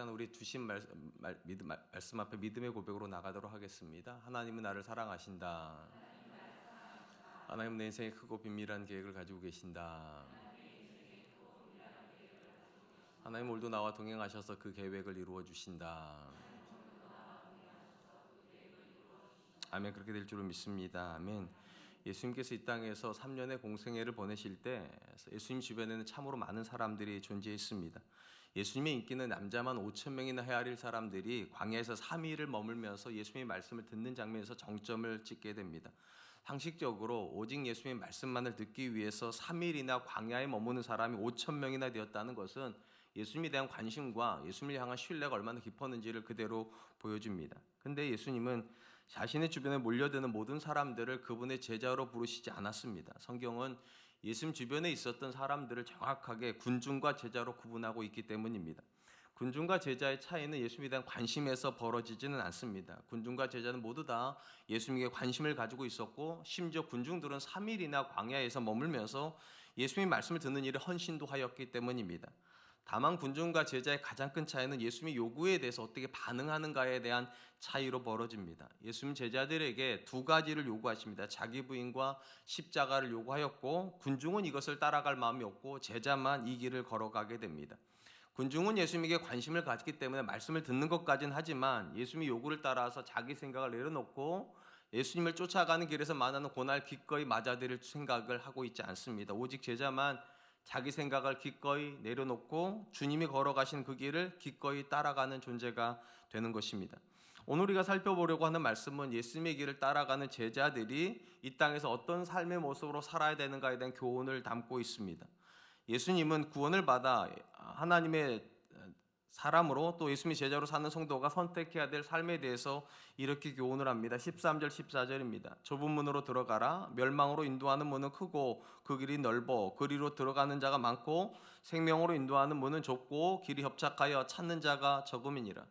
시간 우리 주신 말씀 앞에 믿음의 고백으로 나가도록 하겠습니다. 하나님은 나를 사랑하신다. 하나님은 내 인생에 크고 비밀한 계획을 가지고 계신다. 하나님 오늘도 나와 동행하셔서 그 계획을 이루어 주신다. 아멘. 그렇게 될 줄을 믿습니다. 아멘. 예수님께서 이 땅에서 3년의 공생애를 보내실 때 예수님 주변에는 참으로 많은 사람들이 존재했습니다. 예수님의 인기는 남자만 5천 명이나 헤아릴 사람들이 광야에서 3일을 머물면서 예수님의 말씀을 듣는 장면에서 정점을 찍게 됩니다. 상식적으로 오직 예수님의 말씀만을 듣기 위해서 3일이나 광야에 머무는 사람이 5천 명이나 되었다는 것은 예수님에 대한 관심과 예수님을 향한 신뢰가 얼마나 깊었는지를 그대로 보여줍니다. 근데 예수님은 자신의 주변에 몰려드는 모든 사람들을 그분의 제자로 부르시지 않았습니다. 성경은 예수님 주변에 있었던 사람들을 정확하게 군중과 제자로 구분하고 있기 때문입니다. 군중과 제자의 차이는 예수님에 대한 관심에서 벌어지지는 않습니다. 군중과 제자는 모두 다 예수님에게 관심을 가지고 있었고, 심지어 군중들은 3일이나 광야에서 머물면서 예수님의 말씀을 듣는 일에 헌신도 하였기 때문입니다. 다만 군중과 제자의 가장 큰 차이는 예수님의 요구에 대해서 어떻게 반응하는가에 대한 차이로 벌어집니다. 예수님 제자들에게 두 가지를 요구하십니다. 자기 부인과 십자가를 요구하였고, 군중은 이것을 따라갈 마음이 없고 제자만 이 길을 걸어가게 됩니다. 군중은 예수님에게 관심을 가졌기 때문에 말씀을 듣는 것까지는 하지만 예수님의 요구를 따라서 자기 생각을 내려놓고 예수님을 쫓아가는 길에서 만나는 고난을 기꺼이 맞아들일 생각을 하고 있지 않습니다. 오직 제자만 자기 생각을 기꺼이 내려놓고 주님이 걸어가신 그 길을 기꺼이 따라가는 존재가 되는 것입니다. 오늘 우리가 살펴보려고 하는 말씀은 예수님의 길을 따라가는 제자들이 이 땅에서 어떤 삶의 모습으로 살아야 되는가에 대한 교훈을 담고 있습니다. 예수님은 구원을 받아 하나님의 사람으로 또 예수님의 제자로 사는 성도가 선택해야 될 삶에 대해서 이렇게 교훈을 합니다. 13절 14절입니다. 좁은 문으로 들어가라. 멸망으로 인도하는 문은 크고 그 길이 넓어 그리로 들어가는 자가 많고 생명으로 인도하는 문은 좁고 길이 협착하여 찾는 자가 적음이니라.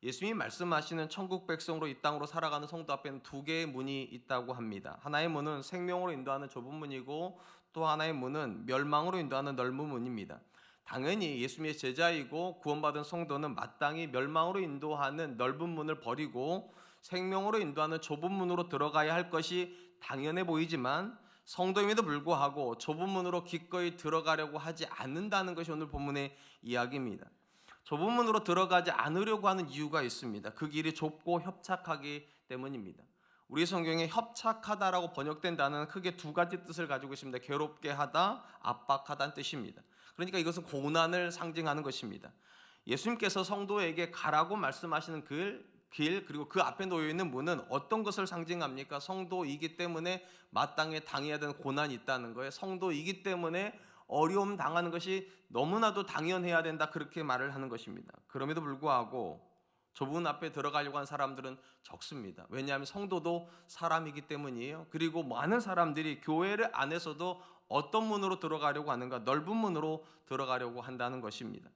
예수님이 말씀하시는 천국 백성으로 이 땅으로 살아가는 성도 앞에는 두 개의 문이 있다고 합니다. 하나의 문은 생명으로 인도하는 좁은 문이고 또 하나의 문은 멸망으로 인도하는 넓은 문입니다. 당연히 예수님의 제자이고 구원받은 성도는 마땅히 멸망으로 인도하는 넓은 문을 버리고 생명으로 인도하는 좁은 문으로 들어가야 할 것이 당연해 보이지만 성도임에도 불구하고 좁은 문으로 기꺼이 들어가려고 하지 않는다는 것이 오늘 본문의 이야기입니다. 좁은 문으로 들어가지 않으려고 하는 이유가 있습니다. 그 길이 좁고 협착하기 때문입니다. 우리 성경에 협착하다라고 번역된 단어는 크게 두 가지 뜻을 가지고 있습니다. 괴롭게 하다, 압박하다는 뜻입니다. 그러니까 이것은 고난을 상징하는 것입니다. 예수님께서 성도에게 가라고 말씀하시는 길 그리고 그 앞에 놓여 있는 문은 어떤 것을 상징합니까? 성도이기 때문에 마땅히 당해야 되는 고난이 있다는 거예요. 성도이기 때문에 어려움 당하는 것이 너무나도 당연해야 된다, 그렇게 말을 하는 것입니다. 그럼에도 불구하고 좁은 앞에 들어가려고 하는 사람들은 적습니다. 왜냐하면 성도도 사람이기 때문이에요. 그리고 많은 사람들이 교회를 안에서도 어떤 문으로 들어가려고 하는가? 넓은 문으로 들어가려고 한다는 것입니다.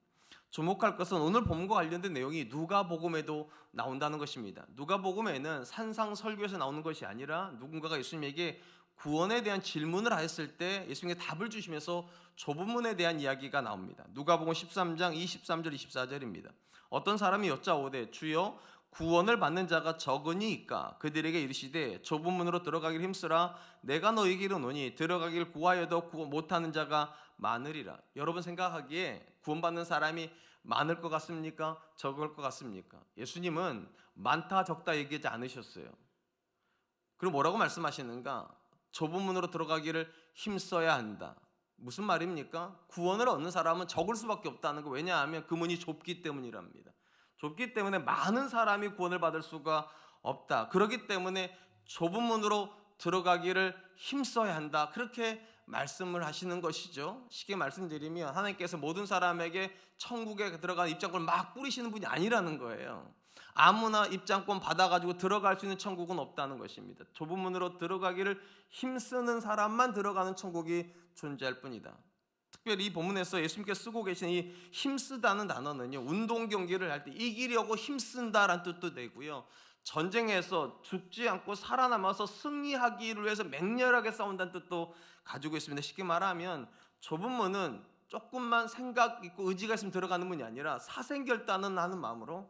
주목할 것은 오늘 본문과 관련된 내용이 누가복음에도 나온다는 것입니다. 누가복음에는 산상설교에서 나오는 것이 아니라 누군가가 예수님에게 구원에 대한 질문을 하였을 때 예수님께 답을 주시면서 좁은 문에 대한 이야기가 나옵니다. 누가복음 13장 23절 24절입니다. 어떤 사람이 여짜오되 주여 구원을 받는 자가 적으니까 그들에게 이르시되 좁은 문으로 들어가길 힘쓰라. 내가 너희에게 이르노니 들어가길 구하여도 구원 못하는 자가 많으리라. 여러분 생각하기에 구원받는 사람이 많을 것 같습니까? 적을 것 같습니까? 예수님은 많다 적다 얘기하지 않으셨어요. 그럼 뭐라고 말씀하시는가? 좁은 문으로 들어가기를 힘써야 한다. 무슨 말입니까? 구원을 얻는 사람은 적을 수밖에 없다는 거. 왜냐하면 그 문이 좁기 때문이랍니다. 좁기 때문에 많은 사람이 구원을 받을 수가 없다. 그렇기 때문에 좁은 문으로 들어가기를 힘써야 한다. 그렇게 말씀을 하시는 것이죠. 쉽게 말씀드리면 하나님께서 모든 사람에게 천국에 들어가는 입장권을 막 뿌리시는 분이 아니라는 거예요. 아무나 입장권 받아가지고 들어갈 수 있는 천국은 없다는 것입니다. 좁은 문으로 들어가기를 힘쓰는 사람만 들어가는 천국이 존재할 뿐이다. 특별히 이 본문에서 예수님께서 쓰고 계신 이 힘쓰다는 단어는요, 운동 경기를 할 때 이기려고 힘쓴다라는 뜻도 되고요, 전쟁에서 죽지 않고 살아남아서 승리하기를 위해서 맹렬하게 싸운다는 뜻도 가지고 있습니다. 쉽게 말하면 좁은 문은 조금만 생각 있고 의지가 있으면 들어가는 문이 아니라 사생결단은 하는 마음으로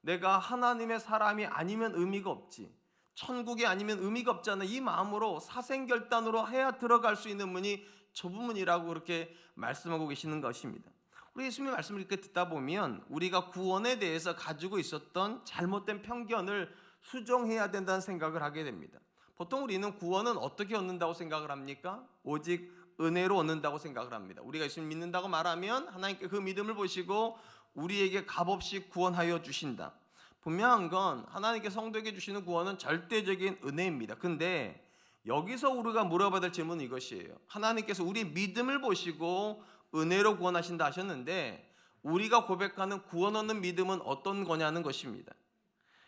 내가 하나님의 사람이 아니면 의미가 없지, 천국이 아니면 의미가 없잖아, 이 마음으로 사생결단으로 해야 들어갈 수 있는 문이 좁은 문이라고 그렇게 말씀하고 계시는 것입니다. 우리 예수님의 말씀을 이렇게 듣다 보면 우리가 구원에 대해서 가지고 있었던 잘못된 편견을 수정해야 된다는 생각을 하게 됩니다. 보통 우리는 구원은 어떻게 얻는다고 생각을 합니까? 오직 은혜로 얻는다고 생각을 합니다. 우리가 예수님 믿는다고 말하면 하나님께 그 믿음을 보시고 우리에게 값없이 구원하여 주신다. 분명한 건 하나님께 성도에게 주시는 구원은 절대적인 은혜입니다. 근데 여기서 우리가 물어봐야 될 질문은 이것이에요. 하나님께서 우리 믿음을 보시고 은혜로 구원하신다 하셨는데 우리가 고백하는 구원 얻는 믿음은 어떤 거냐는 것입니다.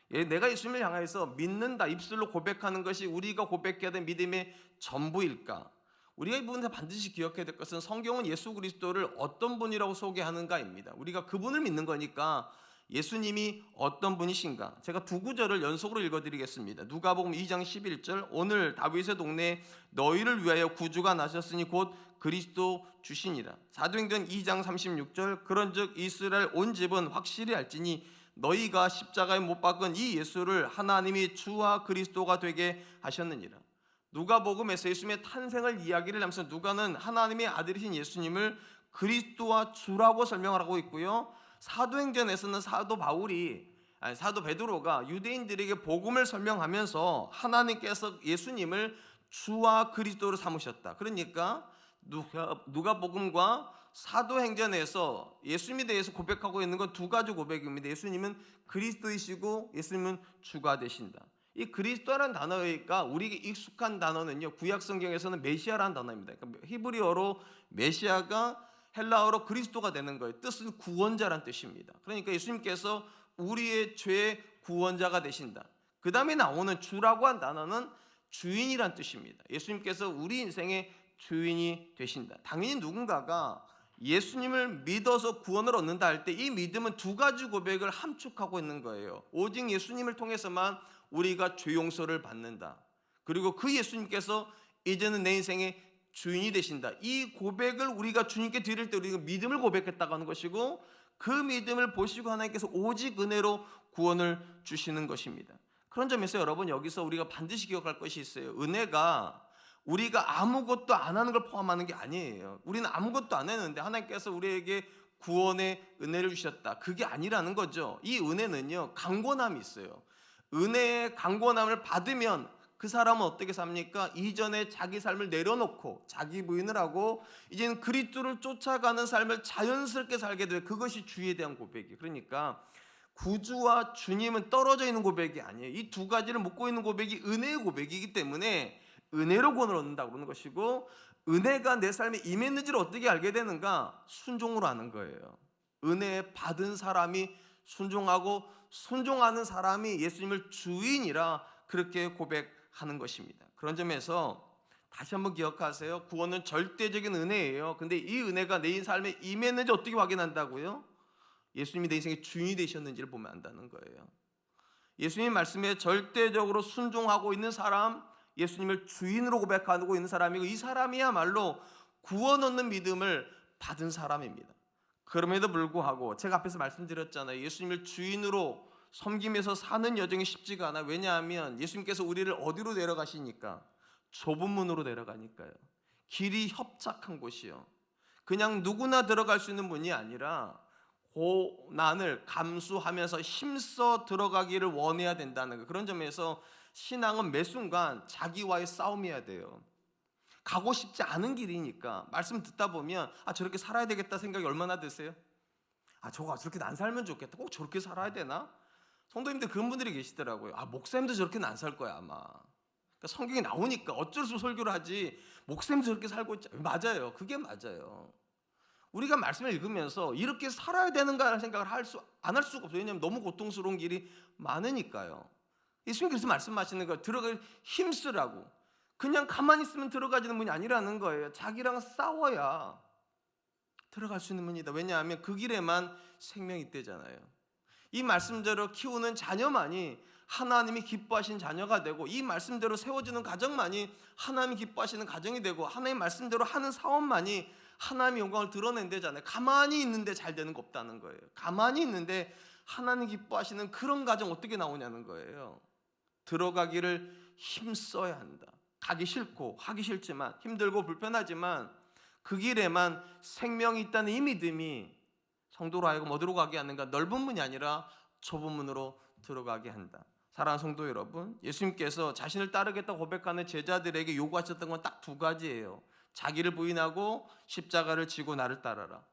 내가 예수님을 향해서 믿는다, 입술로 고백하는 것이 우리가 고백해야 될 믿음의 전부일까? 우리가 이 부분에서 반드시 기억해야 될 것은 성경은 예수 그리스도를 어떤 분이라고 소개하는가입니다. 우리가 그분을 믿는 거니까 예수님이 어떤 분이신가? 제가 두 구절을 연속으로 읽어드리겠습니다. 누가복음 2장 11절, 오늘 다윗의 동네에 너희를 위하여 구주가 나셨으니 곧 그리스도 주시니라. 사도행전 2장 36절, 그런즉 이스라엘 온 집은 확실히 알지니 너희가 십자가에 못 박은 이 예수를 하나님이 주와 그리스도가 되게 하셨느니라. 누가복음에서 예수님의 탄생을 이야기를 하면서 누가는 하나님의 아들이신 예수님을 그리스도와 주라고 설명을 하고 있고요. 사도행전에서는 사도 베드로가 유대인들에게 복음을 설명하면서 하나님께서 예수님을 주와 그리스도로 삼으셨다. 그러니까 누가복음과 사도행전에서 예수님에 대해서 고백하고 있는 건 두 가지 고백입니다. 예수님은 그리스도이시고 예수님은 주가 되신다. 이 그리스도라는 단어가 우리에게 익숙한 단어는요, 구약 성경에서는 메시아라는 단어입니다. 그러니까 히브리어로 메시아가 헬라어로 그리스도가 되는 거예요. 뜻은 구원자란 뜻입니다. 그러니까 예수님께서 우리의 죄의 구원자가 되신다. 그 다음에 나오는 주라고 한 단어는 주인이란 뜻입니다. 예수님께서 우리 인생의 주인이 되신다. 당연히 누군가가 예수님을 믿어서 구원을 얻는다 할 때 이 믿음은 두 가지 고백을 함축하고 있는 거예요. 오직 예수님을 통해서만 우리가 죄 용서를 받는다. 그리고 그 예수님께서 이제는 내 인생의 주인이 되신다. 이 고백을 우리가 주님께 드릴 때 우리가 믿음을 고백했다고 하는 것이고, 그 믿음을 보시고 하나님께서 오직 은혜로 구원을 주시는 것입니다. 그런 점에서 여러분, 여기서 우리가 반드시 기억할 것이 있어요. 은혜가 우리가 아무것도 안 하는 걸 포함하는 게 아니에요. 우리는 아무것도 안 했는데 하나님께서 우리에게 구원의 은혜를 주셨다. 그게 아니라는 거죠. 이 은혜는요, 강권함이 있어요. 은혜의 강권함을 받으면 그 사람은 어떻게 삽니까? 이전에 자기 삶을 내려놓고 자기 부인을 하고 이제는 그리스도를 쫓아가는 삶을 자연스럽게 살게 돼요. 그것이 주에 대한 고백이에요. 그러니까 구주와 주님은 떨어져 있는 고백이 아니에요. 이 두 가지를 묶고 있는 고백이 은혜의 고백이기 때문에 은혜로 구원을 얻는다고 그러는 것이고, 은혜가 내 삶에 임했는지를 어떻게 알게 되는가? 순종으로 하는 거예요. 은혜 받은 사람이 순종하고 순종하는 사람이 예수님을 주인이라 그렇게 고백하는 것입니다. 그런 점에서 다시 한번 기억하세요. 구원은 절대적인 은혜예요. 근데 이 은혜가 내 삶에 임했는지 어떻게 확인한다고요? 예수님이 내 인생의 주인이 되셨는지를 보면 안다는 거예요. 예수님 말씀에 절대적으로 순종하고 있는 사람, 예수님을 주인으로 고백하고 있는 사람이고, 이 사람이야말로 구원 얻는 믿음을 받은 사람입니다. 그럼에도 불구하고 제가 앞에서 말씀드렸잖아요. 예수님을 주인으로 섬기면서 사는 여정이 쉽지가 않아. 왜냐하면 예수님께서 우리를 어디로 데려가시니까? 좁은 문으로 데려가니까요. 길이 협착한 곳이요. 그냥 누구나 들어갈 수 있는 문이 아니라 고난을 감수하면서 힘써 들어가기를 원해야 된다는 거. 그런 점에서 신앙은 매 순간 자기와의 싸움이어야 돼요. 가고 싶지 않은 길이니까 말씀 듣다 보면 저렇게 살아야 되겠다 생각이 얼마나 드세요? 저렇게 안 살면 좋겠다. 꼭 저렇게 살아야 되나? 성도님들 그런 분들이 계시더라고요. 목사님도 저렇게는 안 살 거야 아마. 그러니까 성경에 나오니까 어쩔 수 없이 설교를 하지, 목사님도 저렇게 살고 있지. 맞아요. 그게 맞아요. 우리가 말씀을 읽으면서 이렇게 살아야 되는가 생각을 안 할 수가 없어요. 왜냐하면 너무 고통스러운 길이 많으니까요. 예수님께서 말씀하시는 거 들어갈 힘쓰라고. 그냥 가만히 있으면 들어가지는 문이 아니라는 거예요. 자기랑 싸워야 들어갈 수 있는 문이다. 왜냐하면 그 길에만 생명이 있대잖아요. 이 말씀대로 키우는 자녀만이 하나님이 기뻐하신 자녀가 되고 이 말씀대로 세워지는 가정만이 하나님이 기뻐하시는 가정이 되고 하나님 말씀대로 하는 사업만이 하나님의 영광을 드러낸다잖아요. 가만히 있는데 잘 되는 거 없다는 거예요. 가만히 있는데 하나님 기뻐하시는 그런 가정 어떻게 나오냐는 거예요. 들어가기를 힘써야 한다. 가기 싫고 하기 싫지만 힘들고 불편하지만 그 길에만 생명이 있다는 이 믿음이 성도로 하여금 어디로 가게 하는가? 넓은 문이 아니라 좁은 문으로 들어가게 한다. 사랑하는 성도 여러분, 예수님께서 자신을 따르겠다고 고백하는 제자들에게 요구하셨던 건 딱 두 가지예요. 자기를 부인하고 십자가를 지고 나를 따라라.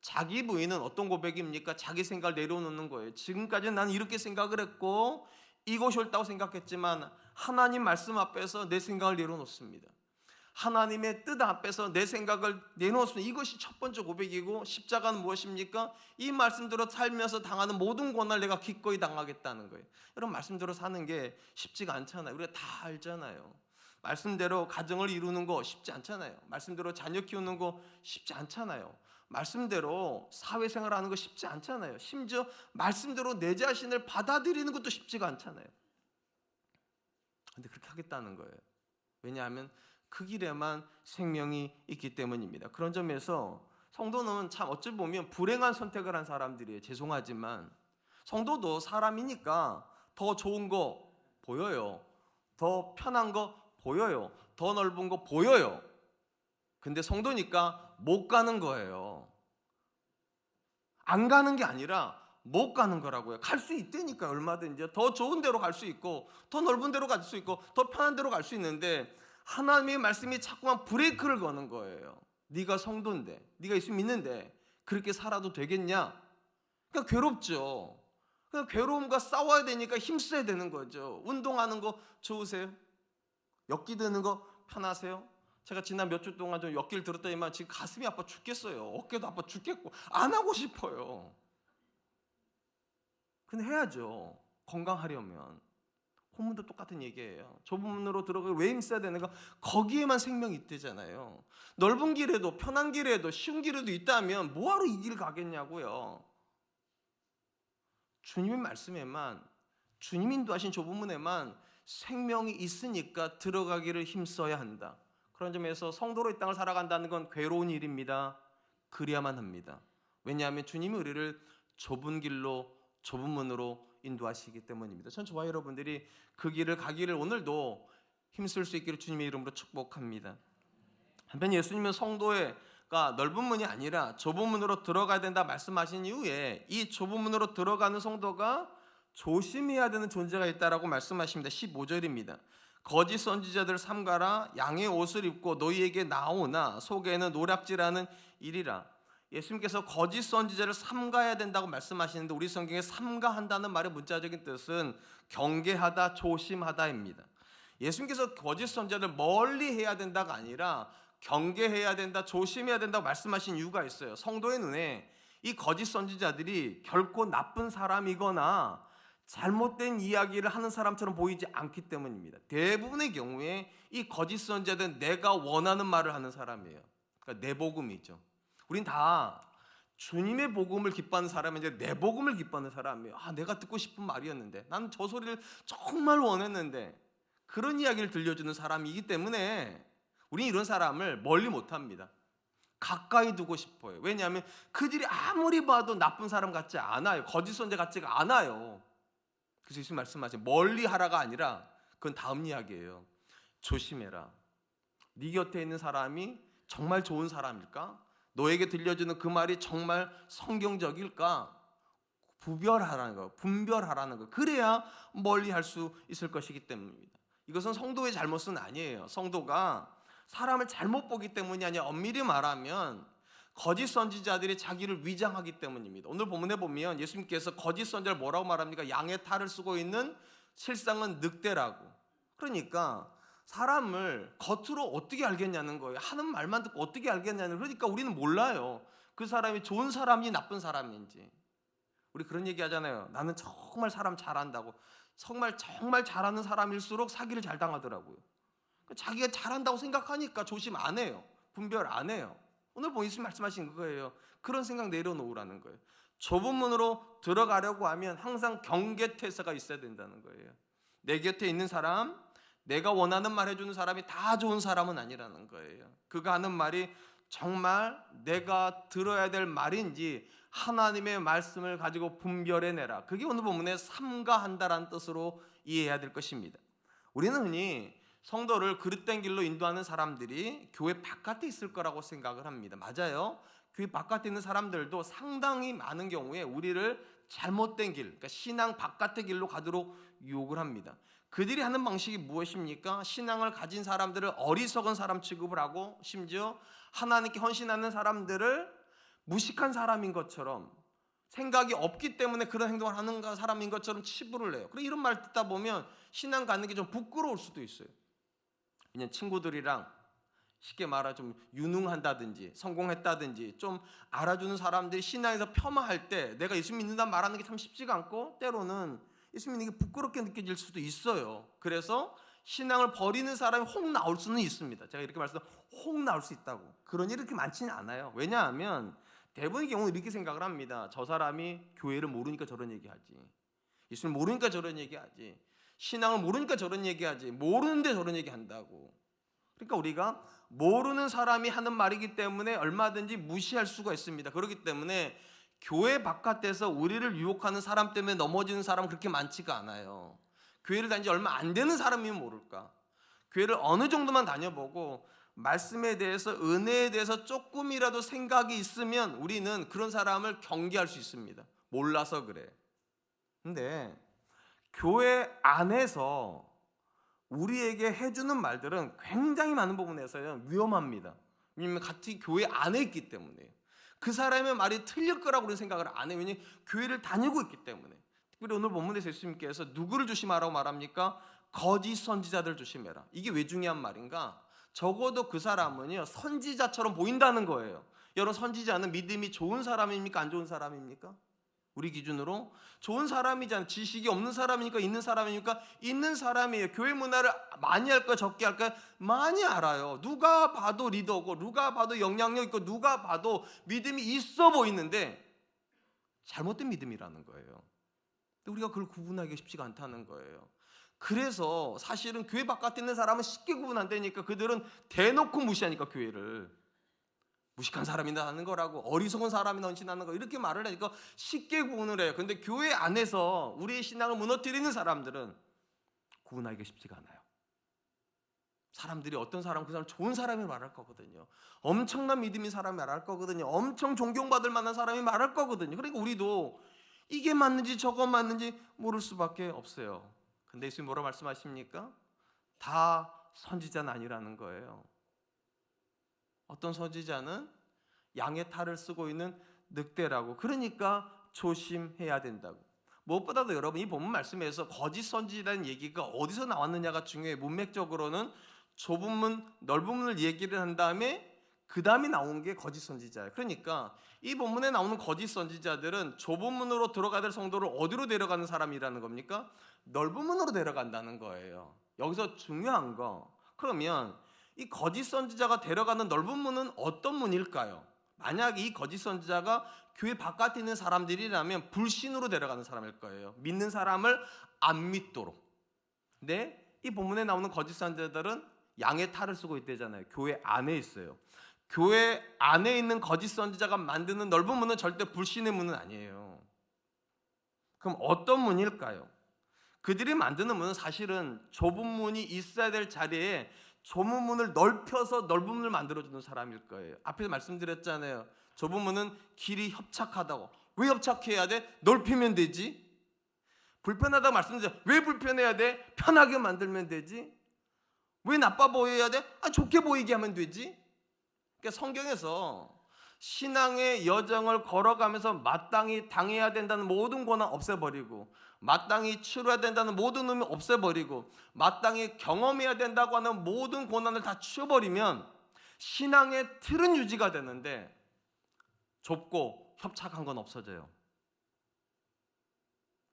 자기 부인은 어떤 고백입니까? 자기 생각을 내려놓는 거예요. 지금까지는 나는 이렇게 생각을 했고 이것이 옳다고 생각했지만 하나님 말씀 앞에서 내 생각을 내려놓습니다. 하나님의 뜻 앞에서 내 생각을 내놓습니다. 이것이 첫 번째 고백이고, 십자가는 무엇입니까? 이 말씀대로 살면서 당하는 모든 고난을 내가 기꺼이 당하겠다는 거예요. 여러분, 말씀대로 사는 게 쉽지가 않잖아요. 우리가 다 알잖아요. 말씀대로 가정을 이루는 거 쉽지 않잖아요. 말씀대로 자녀 키우는 거 쉽지 않잖아요. 말씀대로 사회생활하는 거 쉽지 않잖아요. 심지어 말씀대로 내 자신을 받아들이는 것도 쉽지가 않잖아요. 근데 그렇게 하겠다는 거예요. 왜냐하면 그 길에만 생명이 있기 때문입니다. 그런 점에서 성도는 참 어찌 보면 불행한 선택을 한 사람들이에요. 죄송하지만 성도도 사람이니까 더 좋은 거 보여요. 더 편한 거 보여요. 더 넓은 거 보여요. 근데 성도니까 못 가는 거예요. 안 가는 게 아니라 못 가는 거라고요. 갈 수 있다니까. 얼마든지 더 좋은 데로 갈 수 있고 더 넓은 데로 갈 수 있고 더 편한 데로 갈 수 있는데 하나님의 말씀이 자꾸만 브레이크를 거는 거예요. 네가 성도인데, 네가 예수 믿는데 그렇게 살아도 되겠냐? 그러니까 괴롭죠. 그러니까 괴로움과 싸워야 되니까 힘써야 되는 거죠. 운동하는 거 좋으세요? 엮기 드는 거 편하세요? 제가 지난 몇 주 동안 좀 엮기를 들었더니만 지금 가슴이 아파 죽겠어요. 어깨도 아파 죽겠고 안 하고 싶어요. 근데 해야죠. 건강하려면. 본문도 똑같은 얘기예요. 좁은 문으로 들어가 왜 힘써야 되는가? 거기에만 생명이 있대잖아요. 넓은 길에도 편한 길에도 쉬운 길에도 있다면 뭐하러 이 길 가겠냐고요. 주님의 말씀에만, 주님 인도하신 좁은 문에만 생명이 있으니까 들어가기를 힘써야 한다. 그런 점에서 성도로 이 땅을 살아간다는 건 괴로운 일입니다. 그래야만 합니다. 왜냐하면 주님이 우리를 좁은 길로, 좁은 문으로 인도하시기 때문입니다. 전 저와 여러분들이 그 길을 가기를 오늘도 힘쓸 수 있기를 주님의 이름으로 축복합니다. 한편 예수님은 성도가 넓은 문이 아니라 좁은 문으로 들어가야 된다 말씀하신 이후에 이 좁은 문으로 들어가는 성도가 조심해야 되는 존재가 있다라고 말씀하십니다. 15절입니다. 거짓 선지자들 삼가라. 양의 옷을 입고 너희에게 나오나 속에는 노략질하는 일이라. 예수님께서 거짓 선지자를 삼가야 된다고 말씀하시는데 우리 성경에 삼가한다는 말의 문자적인 뜻은 경계하다, 조심하다입니다. 예수님께서 거짓 선지자를 멀리 해야 된다가 아니라 경계해야 된다, 조심해야 된다고 말씀하신 이유가 있어요. 성도의 눈에 이 거짓 선지자들이 결코 나쁜 사람이거나 잘못된 이야기를 하는 사람처럼 보이지 않기 때문입니다. 대부분의 경우에 이 거짓 선지자들은 내가 원하는 말을 하는 사람이에요. 그러니까 내 복음이죠. 우린 다 주님의 복음을 기뻐하는 사람인데 내 복음을 기뻐하는 사람이에요. 내가 듣고 싶은 말이었는데 나는 저 소리를 정말 원했는데 그런 이야기를 들려주는 사람이기 때문에 우리는 이런 사람을 멀리 못합니다. 가까이 두고 싶어요. 왜냐하면 그들이 아무리 봐도 나쁜 사람 같지 않아요. 거짓 선지자 같지가 않아요. 그래서 예수님 말씀하신 멀리 하라가 아니라 그건 다음 이야기예요. 조심해라. 네 곁에 있는 사람이 정말 좋은 사람일까? 너에게 들려주는 그 말이 정말 성경적일까? 구별하라는 거, 분별하라는 거. 그래야 멀리 할 수 있을 것이기 때문입니다. 이것은 성도의 잘못은 아니에요. 성도가 사람을 잘못 보기 때문이 아니라 엄밀히 말하면 거짓 선지자들이 자기를 위장하기 때문입니다. 오늘 본문에 보면 예수님께서 거짓 선지자를 뭐라고 말합니까? 양의 탈을 쓰고 있는 실상은 늑대라고. 그러니까 사람을 겉으로 어떻게 알겠냐는 거예요. 하는 말만 듣고 어떻게 알겠냐는. 그러니까 우리는 몰라요. 그 사람이 좋은 사람인지 나쁜 사람인지. 우리 그런 얘기 하잖아요. 나는 정말 사람 잘한다고. 정말 잘하는 사람일수록 사기를 잘 당하더라고요. 자기가 잘한다고 생각하니까 조심 안 해요. 분별 안 해요. 오늘 예수님 말씀하신 거예요. 그런 생각 내려놓으라는 거예요. 좁은 문으로 들어가려고 하면 항상 경계태세가 있어야 된다는 거예요. 내 곁에 있는 사람, 내가 원하는 말 해주는 사람이 다 좋은 사람은 아니라는 거예요. 그가 하는 말이 정말 내가 들어야 될 말인지 하나님의 말씀을 가지고 분별해내라. 그게 오늘 본문에 삼가한다라는 뜻으로 이해해야 될 것입니다. 우리는 흔히 성도를 그릇된 길로 인도하는 사람들이 교회 바깥에 있을 거라고 생각을 합니다. 맞아요. 교회 바깥에 있는 사람들도 상당히 많은 경우에 우리를 잘못된 길, 그러니까 신앙 바깥의 길로 가도록 유혹을 합니다. 그들이 하는 방식이 무엇입니까? 신앙을 가진 사람들을 어리석은 사람 취급을 하고 심지어 하나님께 헌신하는 사람들을 무식한 사람인 것처럼, 생각이 없기 때문에 그런 행동을 하는 사람인 것처럼 치부를 해요. 그리고 이런 말 듣다 보면 신앙 갖는 게 좀 부끄러울 수도 있어요. 그냥 친구들이랑 쉽게 말하면 좀 유능한다든지 성공했다든지 좀 알아주는 사람들이 신앙에서 폄하할 때 내가 예수 믿는다 말하는 게 참 쉽지가 않고 때로는 예수 믿는 게 부끄럽게 느껴질 수도 있어요. 그래서 신앙을 버리는 사람이 혹 나올 수는 있습니다. 제가 이렇게 말씀드리면 혹 나올 수 있다고. 그런 일이 그렇게 많지는 않아요. 왜냐하면 대부분의 경우 이렇게 생각을 합니다. 저 사람이 교회를 모르니까 저런 얘기하지, 예수를 모르니까 저런 얘기하지, 신앙을 모르니까 저런 얘기하지, 모르는데 저런 얘기한다고. 그러니까 우리가 모르는 사람이 하는 말이기 때문에 얼마든지 무시할 수가 있습니다. 그렇기 때문에 교회 바깥에서 우리를 유혹하는 사람 때문에 넘어지는 사람은 그렇게 많지가 않아요. 교회를 다닌 지 얼마 안 되는 사람이면 모를까, 교회를 어느 정도만 다녀보고 말씀에 대해서, 은혜에 대해서 조금이라도 생각이 있으면 우리는 그런 사람을 경계할 수 있습니다. 몰라서 그래. 근데 교회 안에서 우리에게 해주는 말들은 굉장히 많은 부분에서 위험합니다. 왜냐하면 같이 교회 안에 있기 때문에요. 그 사람의 말이 틀릴 거라고 우리는 생각을 안 해요. 왜냐하면 교회를 다니고 있기 때문에. 특별히 오늘 본문에서 예수님께서 누구를 조심하라고 말합니까? 거짓 선지자들 조심해라. 이게 왜 중요한 말인가? 적어도 그 사람은요 선지자처럼 보인다는 거예요. 여러분, 선지자는 믿음이 좋은 사람입니까? 안 좋은 사람입니까? 우리 기준으로 좋은 사람이잖아요. 지식이 없는 사람이니까 있는 사람이니까 있는 사람이에요. 교회 문화를 많이 할까 적게 할까? 많이 알아요. 누가 봐도 리더고 누가 봐도 영향력 있고 누가 봐도 믿음이 있어 보이는데 잘못된 믿음이라는 거예요. 근데 우리가 그걸 구분하기가 쉽지가 않다는 거예요. 그래서 사실은 교회 바깥에 있는 사람은 쉽게 구분 안 되니까 그들은 대놓고 무시하니까 교회를 무식한 사람이나 하는 거라고, 어리석은 사람이나 헌신하는 거, 이렇게 말을 하니까 쉽게 구분을 해요. 근데 교회 안에서 우리의 신앙을 무너뜨리는 사람들은 구분하기가 쉽지가 않아요. 사람들이 어떤 사람, 그 사람 좋은 사람이 말할 거거든요. 엄청난 믿음인 사람이 말할 거거든요. 엄청 존경받을 만한 사람이 말할 거거든요. 그러니까 우리도 이게 맞는지 저거 맞는지 모를 수밖에 없어요. 근데 예수님 뭐라고 말씀하십니까? 다 선지자는 아니라는 거예요. 어떤 선지자는 양의 탈을 쓰고 있는 늑대라고. 그러니까 조심해야 된다고. 무엇보다도 여러분, 이 본문 말씀에서 거짓 선지자라는 얘기가 어디서 나왔느냐가 중요해요. 문맥적으로는 좁은 문, 넓은 문을 얘기를 한 다음에 그 다음에 나온 게 거짓 선지자예요. 그러니까 이 본문에 나오는 거짓 선지자들은 좁은 문으로 들어가야 될 성도를 어디로 데려가는 사람이라는 겁니까? 넓은 문으로 데려간다는 거예요. 여기서 중요한 거, 그러면 이 거짓 선지자가 데려가는 넓은 문은 어떤 문일까요? 만약 이 거짓 선지자가 교회 바깥에 있는 사람들이라면 불신으로 데려가는 사람일 거예요. 믿는 사람을 안 믿도록. 근데 이 본문에 나오는 거짓 선지자들은 양의 탈을 쓰고 있대잖아요. 교회 안에 있어요. 교회 안에 있는 거짓 선지자가 만드는 넓은 문은 절대 불신의 문은 아니에요. 그럼 어떤 문일까요? 그들이 만드는 문은 사실은 좁은 문이 있어야 될 자리에 좁은 문을 넓혀서 넓은 문을 만들어주는 사람일 거예요. 앞에서 말씀드렸잖아요. 좁은 문은 길이 협착하다고. 왜 협착해야 돼? 넓히면 되지. 불편하다고 말씀드렸죠. 왜 불편해야 돼? 편하게 만들면 되지. 왜 나빠 보여야 돼? 좋게 보이게 하면 되지. 그러니까 성경에서 신앙의 여정을 걸어가면서 마땅히 당해야 된다는 모든 권한 없애버리고, 마땅히 치러야 된다는 모든 의미 없애버리고, 마땅히 경험해야 된다고 하는 모든 권한을 다 치워버리면 신앙의 틀은 유지가 되는데 좁고 협착한 건 없어져요.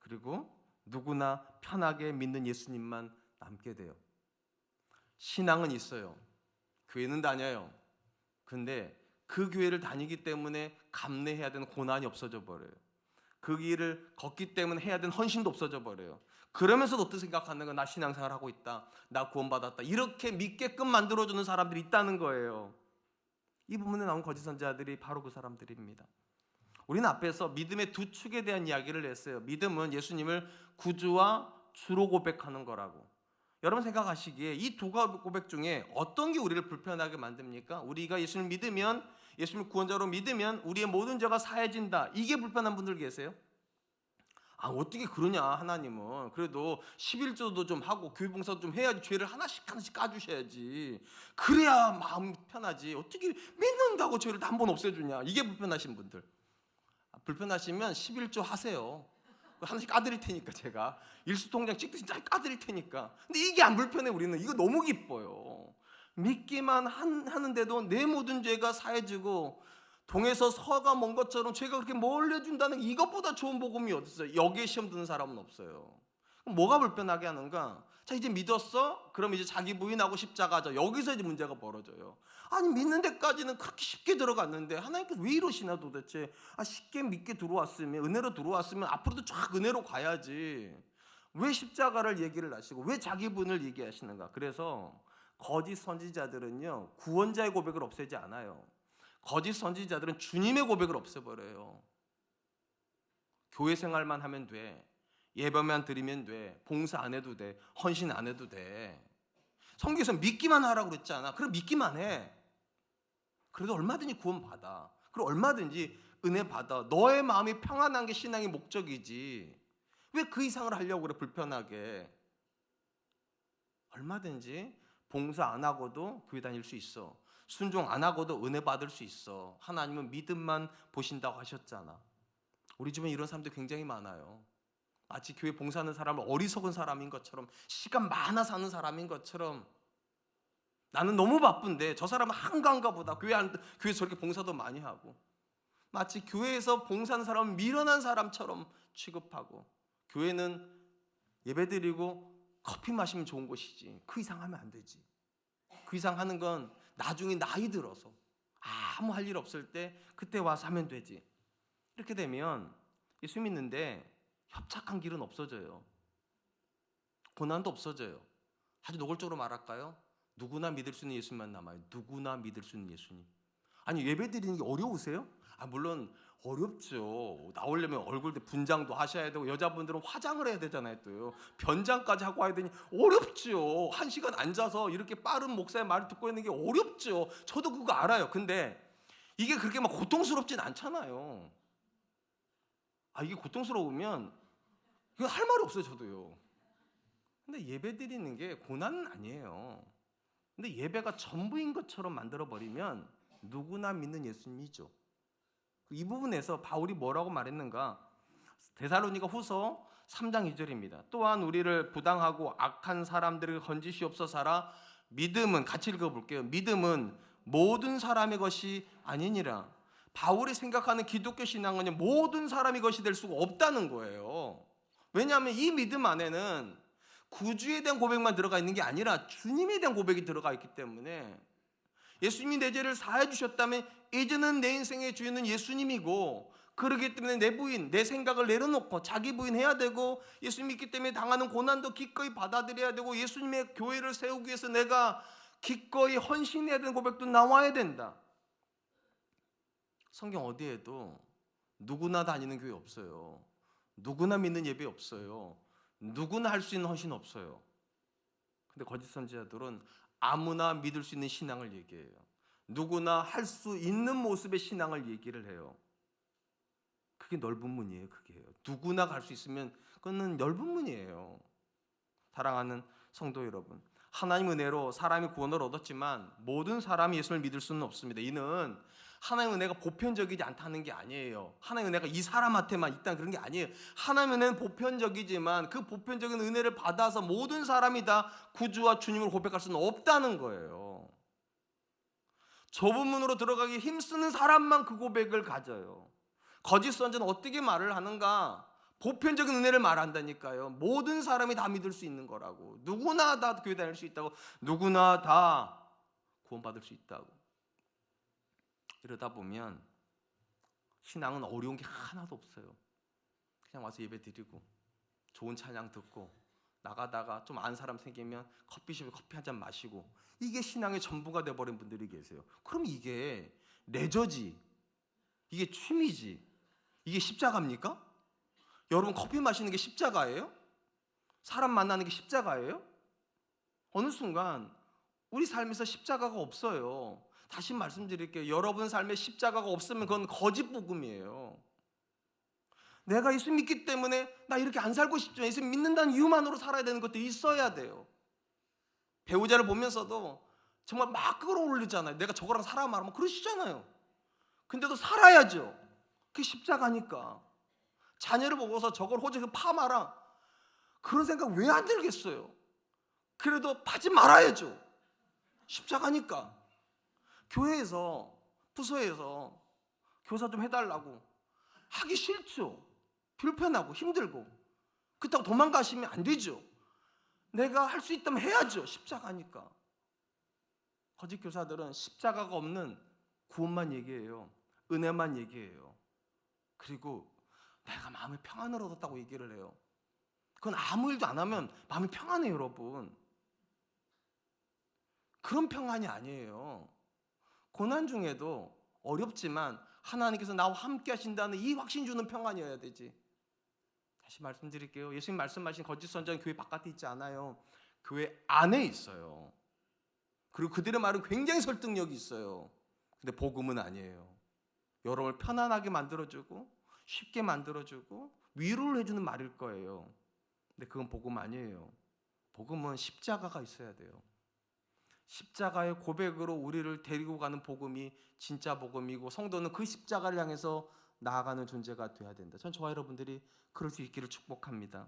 그리고 누구나 편하게 믿는 예수님만 남게 돼요. 신앙은 있어요. 교회는 다녀요. 근데 그 교회를 다니기 때문에 감내해야 되는 고난이 없어져 버려요. 그 길을 걷기 때문에 해야 되는 헌신도 없어져 버려요. 그러면서도 어떻게 생각하는가? 나 신앙생활 하고 있다, 나 구원받았다, 이렇게 믿게끔 만들어주는 사람들이 있다는 거예요. 이 부분에 나온 거짓 선지자들이 바로 그 사람들입니다. 우리는 앞에서 믿음의 두 축에 대한 이야기를 했어요. 믿음은 예수님을 구주와 주로 고백하는 거라고. 여러분 생각하시기에 이 두 고백 중에 어떤 게 우리를 불편하게 만듭니까? 우리가 예수님을 믿으면, 예수님을 구원자로 믿으면 우리의 모든 죄가 사해진다, 이게 불편한 분들 계세요? 아, 어떻게 그러냐, 하나님은 그래도 11조도 좀 하고 교회 봉사도 좀 해야지, 죄를 하나씩 하나씩 까주셔야지, 그래야 마음 편하지, 어떻게 믿는다고 죄를 다 한 번 없애주냐, 이게 불편하신 분들. 불편하시면 11조 하세요. 하나씩 까드릴 테니까, 제가 일수통장 찍듯이 까드릴 테니까. 근데 이게 안 불편해. 우리는 이거 너무 기뻐요. 믿기만 하는데도 내 모든 죄가 사해지고 동에서 서가 먼 것처럼 죄가 그렇게 멀려준다는, 이것보다 좋은 복음이 어디 있어요? 여기에 시험 드는 사람은 없어요. 그럼 뭐가 불편하게 하는가? 자, 이제 믿었어? 그럼 이제 자기 부인하고 십자가죠. 여기서 이제 문제가 벌어져요. 아니, 믿는 데까지는 그렇게 쉽게 들어갔는데 하나님께서 왜 이러시나 도대체. 쉽게 믿게 들어왔으면, 은혜로 들어왔으면 앞으로도 쫙 은혜로 가야지, 왜 십자가를 얘기를 하시고 왜 자기 부인을 얘기하시는가? 그래서 거짓 선지자들은요, 구원자의 고백을 없애지 않아요. 거짓 선지자들은 주님의 고백을 없애버려요. 교회 생활만 하면 돼, 예배만 드리면 돼, 봉사 안 해도 돼, 헌신 안 해도 돼. 성경에서 믿기만 하라고 그랬잖아. 그럼 믿기만 해. 그래도 얼마든지 구원받아. 그리고 얼마든지 은혜 받아. 너의 마음이 평안한 게 신앙의 목적이지, 왜 그 이상을 하려고 그래, 불편하게. 얼마든지 봉사 안 하고도 교회 다닐 수 있어. 순종 안 하고도 은혜 받을 수 있어. 하나님은 믿음만 보신다고 하셨잖아. 우리 주변에 이런 사람들 굉장히 많아요. 마치 교회 봉사하는 사람을 어리석은 사람인 것처럼, 시간 많아 사는 사람인 것처럼, 나는 너무 바쁜데 저 사람은 한가한가 보다, 교회에서 저렇게 봉사도 많이 하고, 마치 교회에서 봉사하는 사람은 미련한 사람처럼 취급하고, 교회는 예배드리고 커피 마시면 좋은 곳이지, 그 이상 하면 안 되지. 그 이상 하는 건 나중에 나이 들어서 아무 할 일 없을 때 그때 와서 하면 되지. 이렇게 되면 예수 믿는데 협착한 길은 없어져요. 고난도 없어져요. 아주 노골적으로 말할까요? 누구나 믿을 수 있는 예수님만 남아요. 누구나 믿을 수 있는 예수님. 아니, 예배 드리는 게 어려우세요? 물론 어렵죠. 나오려면 얼굴 분장도 하셔야 되고, 여자분들은 화장을 해야 되잖아요. 또요, 변장까지 하고 와야 되니 어렵죠. 1시간 앉아서 이렇게 빠른 목사의 말을 듣고 있는 게 어렵죠. 저도 그거 알아요. 근데 이게 그렇게 막 고통스럽진 않잖아요. 이게 고통스러우면 이거 할 말이 없어요, 저도요. 근데 예배 드리는 게 고난은 아니에요. 근데 예배가 전부인 것처럼 만들어버리면 누구나 믿는 예수님이죠. 이 부분에서 바울이 뭐라고 말했는가? 데살로니가 후서 3장 2절입니다. 또한 우리를 부당하고 악한 사람들을 건지시옵소서라. 믿음은, 같이 읽어볼게요. 믿음은 모든 사람의 것이 아니니라. 바울이 생각하는 기독교 신앙은 모든 사람의 것이 될 수가 없다는 거예요. 왜냐하면 이 믿음 안에는 구주에 대한 고백만 들어가 있는 게 아니라 주님에 대한 고백이 들어가 있기 때문에, 예수님이 내 죄를 사해 주셨다면 이제는 내 인생의 주인은 예수님이고, 그렇기 때문에 내 부인, 내 생각을 내려놓고 자기 부인 해야 되고, 예수님 믿기 때문에 당하는 고난도 기꺼이 받아들여야 되고, 예수님의 교회를 세우기 위해서 내가 기꺼이 헌신해야 되는 고백도 나와야 된다. 성경 어디에도 누구나 다니는 교회 없어요. 누구나 믿는 예배 없어요. 누구나 할 수 있는 헌신 없어요. 근데 거짓 선지자들은 아무나 믿을 수 있는 신앙을 얘기해요. 누구나 할 수 있는 모습의 신앙을 얘기를 해요. 그게 넓은 문이에요. 그게요. 누구나 갈 수 있으면 그거는 넓은 문이에요. 사랑하는 성도 여러분, 하나님 은혜로 사람이 구원을 얻었지만 모든 사람이 예수를 믿을 수는 없습니다. 이는 하나님의 은혜가 보편적이지 않다는 게 아니에요. 하나님의 은혜가 이 사람한테만 있다는 그런 게 아니에요. 하나님의 은혜는 보편적이지만 그 보편적인 은혜를 받아서 모든 사람이 다 구주와 주님을 고백할 수는 없다는 거예요. 좁은 문으로 들어가기 힘쓰는 사람만 그 고백을 가져요. 거짓 선지자는 어떻게 말을 하는가? 보편적인 은혜를 말한다니까요. 모든 사람이 다 믿을 수 있는 거라고. 누구나 다 교회 다닐 수 있다고. 누구나 다 구원받을 수 있다고. 이러다 보면 신앙은 어려운 게 하나도 없어요. 그냥 와서 예배 드리고 좋은 찬양 듣고 나가다가 좀 아는 사람 생기면 커피숍에 커피 한 잔 마시고, 이게 신앙의 전부가 돼버린 분들이 계세요. 그럼 이게 레저지, 이게 취미지, 이게 십자가입니까? 여러분, 커피 마시는 게 십자가예요? 사람 만나는 게 십자가예요? 어느 순간 우리 삶에서 십자가가 없어요. 다시 말씀드릴게요. 여러분 삶에 십자가가 없으면 그건 거짓 복음이에요. 내가 예수 믿기 때문에 나 이렇게 안 살고 싶죠. 예수 믿는다는 이유만으로 살아야 되는 것도 있어야 돼요. 배우자를 보면서도 정말 막 끌어올리잖아요. 내가 저거랑 살아 말하면 그러시잖아요. 근데도 살아야죠. 그게 십자가니까. 자녀를 보고서 저걸 호적에 파마라, 그런 생각 왜 안 들겠어요? 그래도 파지 말아야죠. 십자가니까. 교회에서, 부서에서 교사 좀 해달라고 하기 싫죠. 불편하고 힘들고. 그렇다고 도망가시면 안 되죠. 내가 할 수 있다면 해야죠. 십자가니까. 거짓 교사들은 십자가가 없는 구원만 얘기해요. 은혜만 얘기해요. 그리고 내가 마음의 평안을 얻었다고 얘기를 해요. 그건 아무 일도 안 하면 마음이 평안해요, 여러분. 그런 평안이 아니에요. 고난 중에도 어렵지만 하나님께서 나와 함께 하신다는 이 확신 주는 평안이어야 되지. 다시 말씀드릴게요. 예수님 말씀하신 거짓 선지자는 교회 바깥에 있지 않아요. 교회 안에 있어요. 그리고 그들의 말은 굉장히 설득력이 있어요. 근데 복음은 아니에요. 여러분을 편안하게 만들어주고 쉽게 만들어주고 위로를 해주는 말일 거예요. 근데 그건 복음 아니에요. 복음은 십자가가 있어야 돼요. 십자가의 고백으로 우리를 데리고 가는 복음이 진짜 복음이고, 성도는 그 십자가를 향해서 나아가는 존재가 되어야 된다. 전 저와 여러분들이 그럴 수 있기를 축복합니다.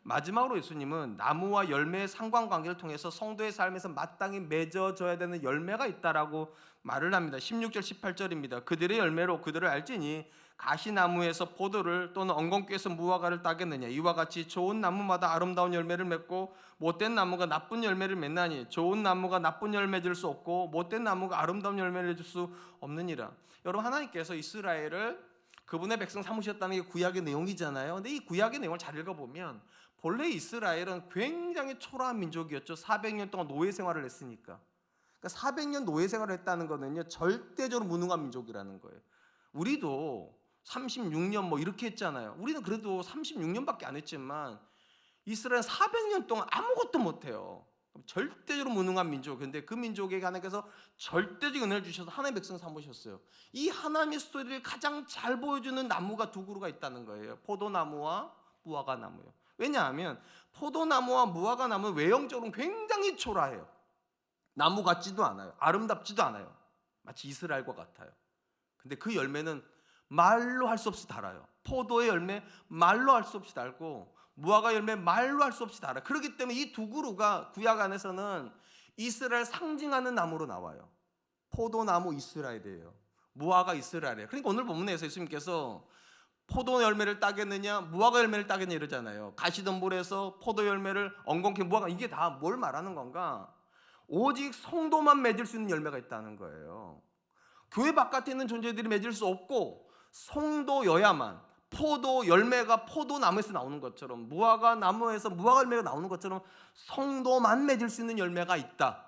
마지막으로 예수님은 나무와 열매의 상관관계를 통해서 성도의 삶에서 마땅히 맺어져야 되는 열매가 있다라고 말을 합니다. 16절 18절입니다. 그들의 열매로 그들을 알지니 가시나무에서 포도를 또는 엉겅퀴에서 무화과를 따겠느냐. 이와 같이 좋은 나무마다 아름다운 열매를 맺고 못된 나무가 나쁜 열매를 맺나니 좋은 나무가 나쁜 열매 줄 수 없고 못된 나무가 아름다운 열매를 줄 수 없느니라. 여러분, 하나님께서 이스라엘을 그분의 백성 삼으셨다는 게 구약의 내용이잖아요. 근데 이 구약의 내용을 잘 읽어보면 본래 이스라엘은 굉장히 초라한 민족이었죠. 400년 동안 노예 생활을 했으니까. 그러니까 400년 노예 생활을 했다는 거는요, 절대적으로 무능한 민족이라는 거예요. 우리도 36년 뭐 이렇게 했잖아요. 우리는 그래도 36년밖에 안 했지만 이스라엘은 400년 동안 아무것도 못해요. 절대적으로 무능한 민족. 근데 그 민족에게 하나님께서 절대적 은혜를 주셔서 하나님의 백성 삼으셨어요. 이 하나님의 스토리를 가장 잘 보여주는 나무가 두 그루가 있다는 거예요. 포도나무와 무화과 나무요. 왜냐하면 포도나무와 무화과 나무는 외형적으로 굉장히 초라해요. 나무 같지도 않아요. 아름답지도 않아요. 마치 이스라엘과 같아요. 근데 그 열매는 말로 할 수 없이 달아요. 포도의 열매 말로 할 수 없이 달고 무화과 열매 말로 할 수 없이 달아요. 그렇기 때문에 이 두 그루가 구약 안에서는 이스라엘 상징하는 나무로 나와요. 포도나무 이스라엘이에요. 무화과 이스라엘이에요. 그러니까 오늘 본문에서 예수님께서 포도 열매를 따겠느냐 무화과 열매를 따겠느냐 이러잖아요. 가시덤불에서 포도 열매를 엉겅퀴 무화과, 이게 다 뭘 말하는 건가? 오직 성도만 맺을 수 있는 열매가 있다는 거예요. 교회 바깥에 있는 존재들이 맺을 수 없고 성도여야만, 포도 열매가 포도나무에서 나오는 것처럼 무화과 나무에서 무화과 열매가 나오는 것처럼 성도만 맺을 수 있는 열매가 있다.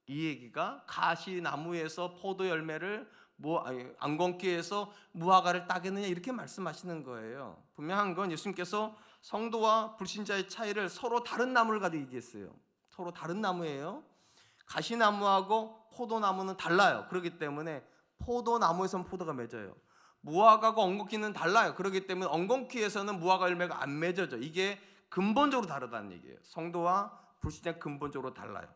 이 얘기가 가시나무에서 포도 열매를 엉겅퀴에서 무화과를 따겠느냐 이렇게 말씀하시는 거예요. 분명한 건 예수님께서 성도와 불신자의 차이를 서로 다른 나무를 가지고 얘기했어요. 서로 다른 나무예요. 가시나무하고 포도나무는 달라요. 그렇기 때문에 포도나무에서는 포도가 맺어요. 무화과하고 엉겅퀴는 달라요. 그렇기 때문에 엉겅퀴에서는 무화과 열매가 안 맺어져. 이게 근본적으로 다르다는 얘기예요. 성도와 불신자가 근본적으로 달라요.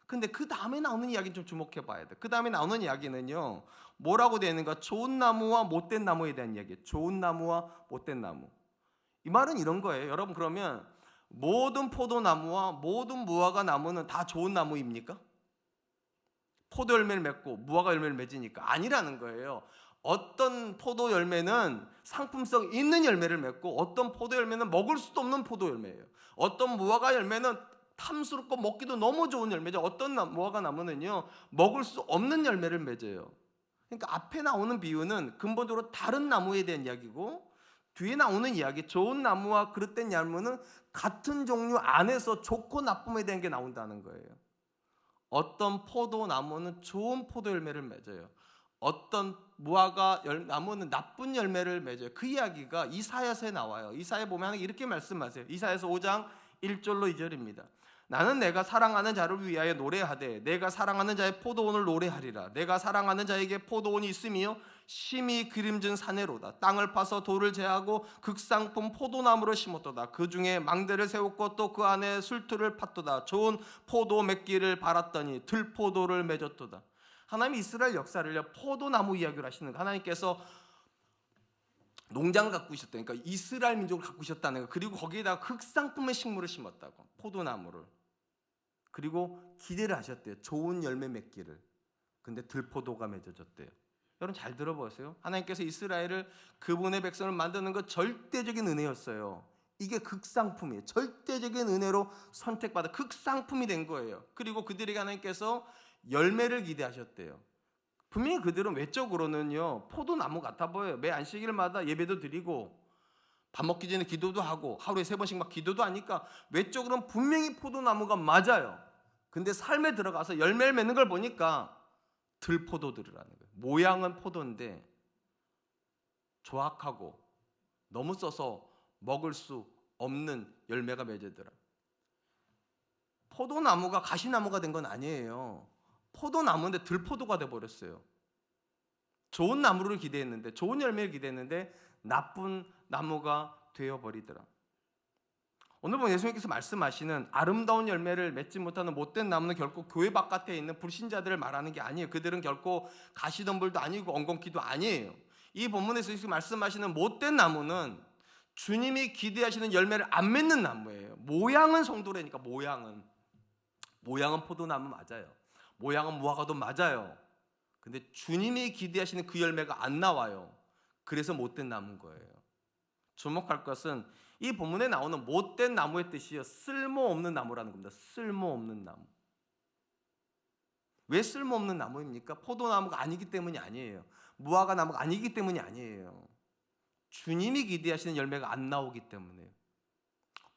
근데 그 다음에 나오는 이야기는 좀 주목해 봐야 돼. 그 다음에 나오는 이야기는요, 뭐라고 되어 있는가? 좋은 나무와 못된 나무에 대한 이야기예요. 좋은 나무와 못된 나무. 이 말은 이런 거예요. 여러분, 그러면 모든 포도나무와 모든 무화과 나무는 다 좋은 나무입니까? 포도 열매를 맺고 무화과 열매를 맺으니까 아니라는 거예요. 어떤 포도 열매는 상품성 있는 열매를 맺고 어떤 포도 열매는 먹을 수도 없는 포도 열매예요. 어떤 무화과 열매는 탐스럽고 먹기도 너무 좋은 열매죠. 어떤 무화과 나무는요, 먹을 수 없는 열매를 맺어요. 그러니까 앞에 나오는 비유는 근본적으로 다른 나무에 대한 이야기고, 뒤에 나오는 이야기, 좋은 나무와 그릇된 나무는 같은 종류 안에서 좋고 나쁨에 대한 게 나온다는 거예요. 어떤 포도나무는 좋은 포도 열매를 맺어요. 어떤 무화과 나무는 나쁜 열매를 맺어요. 그 이야기가 이사야서에 나와요. 이사야 보면 이렇게 말씀하세요. 이사야서 5장 1절로 2절입니다. 나는 내가 사랑하는 자를 위하여 노래하되 내가 사랑하는 자의 포도원을 노래하리라. 내가 사랑하는 자에게 포도원이 있으며 심히 기름진 사내로다. 땅을 파서 돌을 제하고 극상품 포도나무를 심었도다. 그 중에 망대를 세웠고 또 그 안에 술틀을 팠도다. 좋은 포도 맺기를 바랐더니 들포도를 맺었도다. 하나님이 이스라엘 역사를요, 포도나무 이야기를 하시는 거예요. 하나님께서 농장을 갖고 있었다. 그러니까 이스라엘 민족을 갖고 있었다는 거. 그리고 거기에다가 극상품의 식물을 심었다고. 포도나무를. 그리고 기대를 하셨대요. 좋은 열매 맺기를. 근데 들포도가 맺어졌대요. 여러분 잘 들어보세요. 하나님께서 이스라엘을, 그분의 백성을 만드는 것 절대적인 은혜였어요. 이게 극상품이에요. 절대적인 은혜로 선택받아 극상품이 된 거예요. 그리고 그들에게 하나님께서 열매를 기대하셨대요. 분명히 그들은 외적으로는요, 포도나무 같아 보여요. 매 안식일마다 예배도 드리고 밥 먹기 전에 기도도 하고 하루에 3번씩 막 기도도 하니까 외적으로는 분명히 포도나무가 맞아요. 근데 삶에 들어가서 열매를 맺는 걸 보니까 들포도들이라는 거예요. 모양은 포도인데 조악하고 너무 써서 먹을 수 없는 열매가 맺어더라. 포도나무가 가시나무가 된 건 아니에요. 포도나무인데 들포도가 돼버렸어요. 좋은 나무를 기대했는데, 좋은 열매를 기대했는데 나쁜 나무가 되어버리더라. 오늘 보면 예수님께서 말씀하시는 아름다운 열매를 맺지 못하는 못된 나무는 결코 교회 바깥에 있는 불신자들을 말하는 게 아니에요. 그들은 결코 가시덤불도 아니고 엉겅퀴도 아니에요. 이 본문에서 예수님께서 말씀하시는 못된 나무는 주님이 기대하시는 열매를 안 맺는 나무예요. 모양은 성도라니까. 모양은 포도나무 맞아요. 모양은 무화과도 맞아요. 근데 주님이 기대하시는 그 열매가 안 나와요. 그래서 못된 나무인 거예요. 주목할 것은 이 본문에 나오는 못된 나무의 뜻이요, 쓸모없는 나무라는 겁니다. 쓸모없는 나무. 왜 쓸모없는 나무입니까? 포도나무가 아니기 때문이 아니에요. 무화과 나무가 아니기 때문이 아니에요. 주님이 기대하시는 열매가 안 나오기 때문에요.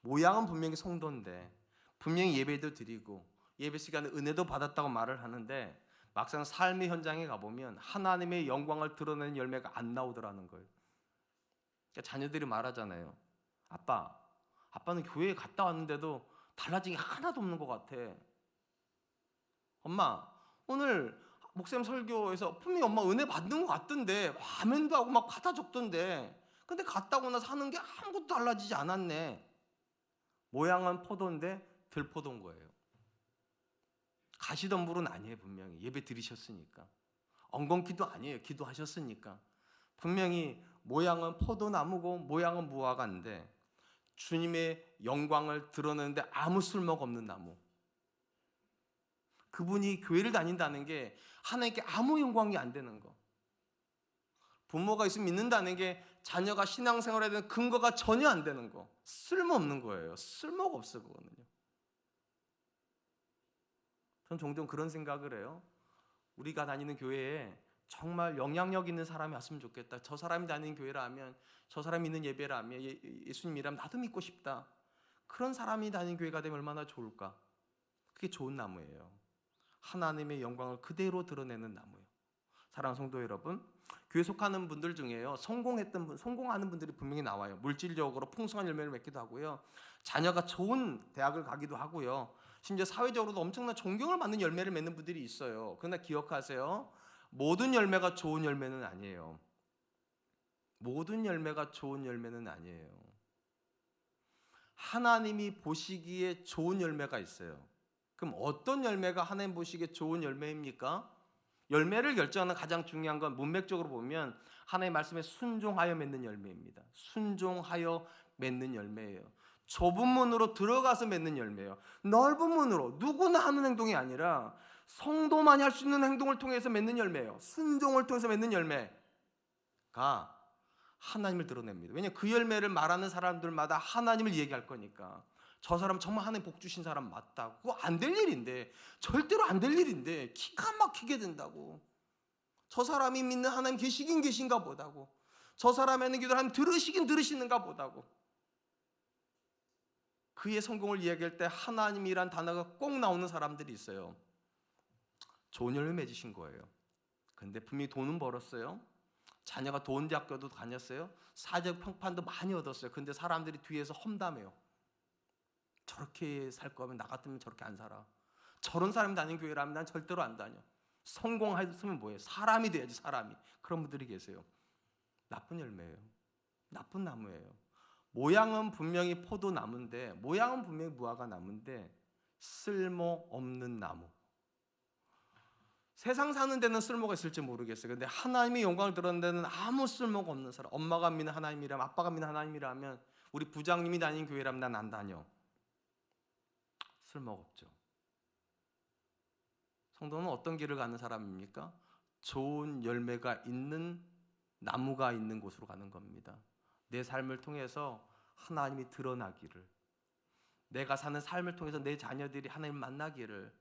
모양은 분명히 성도인데, 분명히 예배도 드리고 예배 시간에 은혜도 받았다고 말을 하는데, 막상 삶의 현장에 가보면 하나님의 영광을 드러내는 열매가 안 나오더라는 거예요. 그러니까 자녀들이 말하잖아요. 아빠는 교회에 갔다 왔는데도 달라진 게 하나도 없는 것 같아. 엄마, 오늘 목사님 설교에서 분명히 엄마 은혜 받는 것 같던데, 아멘도 하고 막 갖다 적던데, 근데 갔다 오고 나서 하는 게 아무것도 달라지지 않았네. 모양은 포도인데 들포도인 거예요. 가시덤불은 아니에요. 분명히 예배 드리셨으니까. 엉겅퀴도 아니에요. 기도하셨으니까. 분명히 모양은 포도나무고 모양은 무화과인데 주님의 영광을 드러내는데 아무 쓸모가 없는 나무. 그분이 교회를 다닌다는 게 하나님께 아무 영광이 안 되는 거. 부모가 있으면 믿는다는 게 자녀가 신앙생활에 대한 근거가 전혀 안 되는 거. 쓸모없는 거예요. 쓸모가 없어 그거는요. 전 종종 그런 생각을 해요. 우리가 다니는 교회에 정말 영향력 있는 사람이 왔으면 좋겠다. 저 사람이 다니는 교회라면, 저 사람이 있는 예배라면, 예수님이라면 나도 믿고 싶다. 그런 사람이 다니는 교회가 되면 얼마나 좋을까. 그게 좋은 나무예요. 하나님의 영광을 그대로 드러내는 나무예요. 사랑하는 성도 여러분, 교회 속하는 분들 중에요, 성공하는 분들이 분명히 나와요. 물질적으로 풍성한 열매를 맺기도 하고요, 자녀가 좋은 대학을 가기도 하고요, 심지어 사회적으로도 엄청난 존경을 받는 열매를 맺는 분들이 있어요. 그러나 기억하세요. 모든 열매가 좋은 열매는 아니에요. 모든 열매가 좋은 열매는 아니에요. 하나님이 보시기에 좋은 열매가 있어요. 그럼 어떤 열매가 하나님 보시기에 좋은 열매입니까? 열매를 결정하는 가장 중요한 건 문맥적으로 보면 하나님의 말씀에 순종하여 맺는 열매입니다. 순종하여 맺는 열매예요. 좁은 문으로 들어가서 맺는 열매예요. 넓은 문으로 누구나 하는 행동이 아니라 성도만이 할 수 있는 행동을 통해서 맺는 열매예요. 순종을 통해서 맺는 열매가 하나님을 드러냅니다. 왜냐하면 그 열매를 말하는 사람들마다 하나님을 얘기할 거니까. 저 사람 정말 하나님 복 주신 사람 맞다고. 그거 안 될 일인데, 절대로 안 될 일인데 기가 막히게 된다고. 저 사람이 믿는 하나님 계시긴 계신가 보다고. 저 사람의 하는 기도를 하나님 들으시긴 들으시는가 보다고. 그의 성공을 이야기할 때 하나님이란 단어가 꼭 나오는 사람들이 있어요. 좋은 열매 맺으신 거예요. 근데 분명히 돈은 벌었어요. 자녀가 좋은 대학교도 다녔어요. 사회적 평판도 많이 얻었어요. 근데 사람들이 뒤에서 험담해요. 저렇게 살 거면 나 같으면 저렇게 안 살아. 저런 사람이 다니는 교회라면 난 절대로 안 다녀. 성공했으면 뭐예요? 사람이 돼야지, 사람이. 그런 분들이 계세요. 나쁜 열매예요. 나쁜 나무예요. 모양은 분명히 포도나무인데, 모양은 분명히 무화과 나무인데 쓸모없는 나무. 세상 사는 데는 쓸모가 있을지 모르겠어요. 근데 하나님의 영광을 드러내는 데는 아무 쓸모가 없는 사람. 엄마가 믿는 하나님이라면, 아빠가 믿는 하나님이라면, 우리 부장님이 다니는 교회라면 난 안 다녀. 쓸모가 없죠. 성도는 어떤 길을 가는 사람입니까? 좋은 열매가 있는 나무가 있는 곳으로 가는 겁니다. 내 삶을 통해서 하나님이 드러나기를, 내가 사는 삶을 통해서 내 자녀들이 하나님을 만나기를,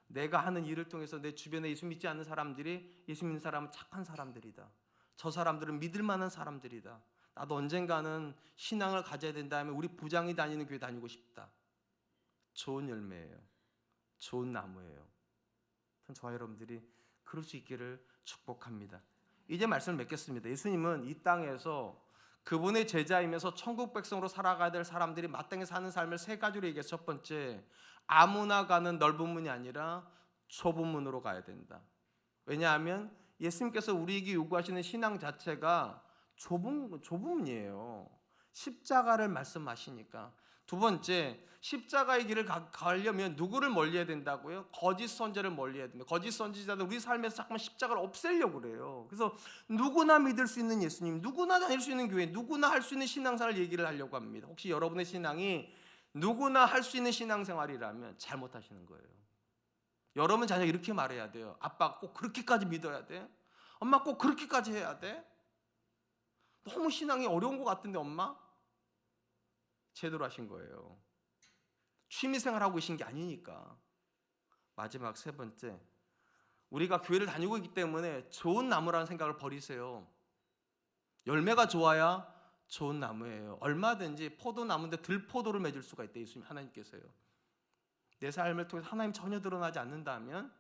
내가 하는 일을 통해서 내 주변에 예수 믿지 않는 사람들이 예수 믿는 사람은 착한 사람들이다, 저 사람들은 믿을 만한 사람들이다, 나도 언젠가는 신앙을 가져야 된다면 우리 부장이 다니는 교회 다니고 싶다. 좋은 열매예요. 좋은 나무예요. 저와 여러분들이 그럴 수 있기를 축복합니다. 이제 말씀을 맺겠습니다. 예수님은 이 땅에서 그분의 제자이면서 천국 백성으로 살아가야 될 사람들이 마땅히 사는 삶을 세 가지로 얘기해서, 첫 번째, 아무나 가는 넓은 문이 아니라 좁은 문으로 가야 된다. 왜냐하면 예수님께서 우리에게 요구하시는 신앙 자체가 좁은 문이에요. 십자가를 말씀하시니까. 두 번째, 십자가의 길을 가려면 누구를 멀리해야 된다고요? 거짓 선지자를 멀리해야 됩니다. 거짓 선지자들 우리 삶에서 자꾸만 십자가를 없애려고 그래요. 그래서 누구나 믿을 수 있는 예수님, 누구나 다닐 수 있는 교회, 누구나 할 수 있는 신앙생활을 얘기를 하려고 합니다. 혹시 여러분의 신앙이 누구나 할 수 있는 신앙생활이라면 잘못하시는 거예요. 여러분 자녀 이렇게 말해야 돼요. 아빠 꼭 그렇게까지 믿어야 돼? 엄마 꼭 그렇게까지 해야 돼? 너무 신앙이 어려운 것 같은데 엄마? 제대로 하신 거예요. 취미생활하고 계신 게 아니니까. 마지막 세 번째, 우리가 교회를 다니고 있기 때문에 좋은 나무라는 생각을 버리세요. 열매가 좋아야 좋은 나무예요. 얼마든지 포도나무인데 들포도를 맺을 수가 있다, 예수님 하나님께서요. 내 삶을 통해서 하나님 전혀 드러나지 않는다면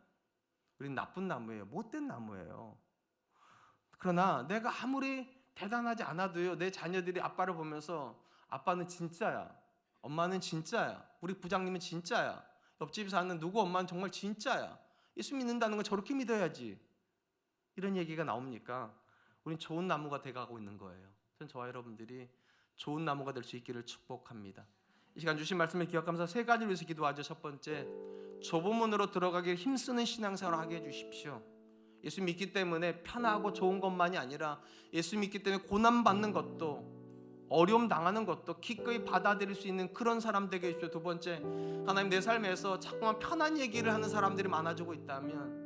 우리는 나쁜 나무예요. 못된 나무예요. 그러나 내가 아무리 대단하지 않아도요, 내 자녀들이 아빠를 보면서 아빠는 진짜야, 엄마는 진짜야, 우리 부장님은 진짜야, 옆집 사는 누구 엄마는 정말 진짜야, 예수 믿는다는 건 저렇게 믿어야지, 이런 얘기가 나옵니까? 우린 좋은 나무가 돼가고 있는 거예요. 저와 여러분들이 좋은 나무가 될 수 있기를 축복합니다. 이 시간 주신 말씀을 기억하면서 세 가지를 위해서 기도하죠. 첫 번째, 좁은 문으로 들어가길 힘쓰는 신앙생활을 하게 해주십시오. 예수 믿기 때문에 편하고 좋은 것만이 아니라 예수 믿기 때문에 고난받는 것도, 어려움 당하는 것도 기꺼이 받아들일 수 있는 그런 사람 되게 해주십시오. 두 번째, 하나님 내 삶에서 자꾸만 편한 얘기를 하는 사람들이 많아지고 있다면,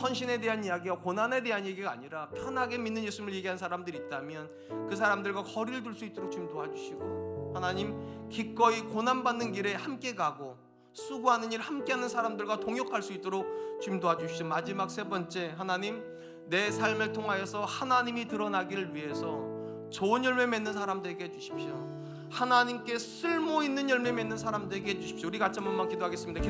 헌신에 대한 이야기와 고난에 대한 얘기가 아니라 편하게 믿는 예수님을 얘기하는 사람들이 있다면 그 사람들과 거리를 둘 수 있도록 주님 도와주시고, 하나님 기꺼이 고난받는 길에 함께 가고 수고하는 일 함께하는 사람들과 동역할 수 있도록 주님 도와주시고, 마지막 세 번째, 하나님 내 삶을 통하여서 하나님이 드러나기를 위해서 좋은 열매 맺는 사람 되게 해주십시오. 하나님께 쓸모있는 열매 맺는 사람 되게 해주십시오. 우리 같이 한 번만 기도하겠습니다.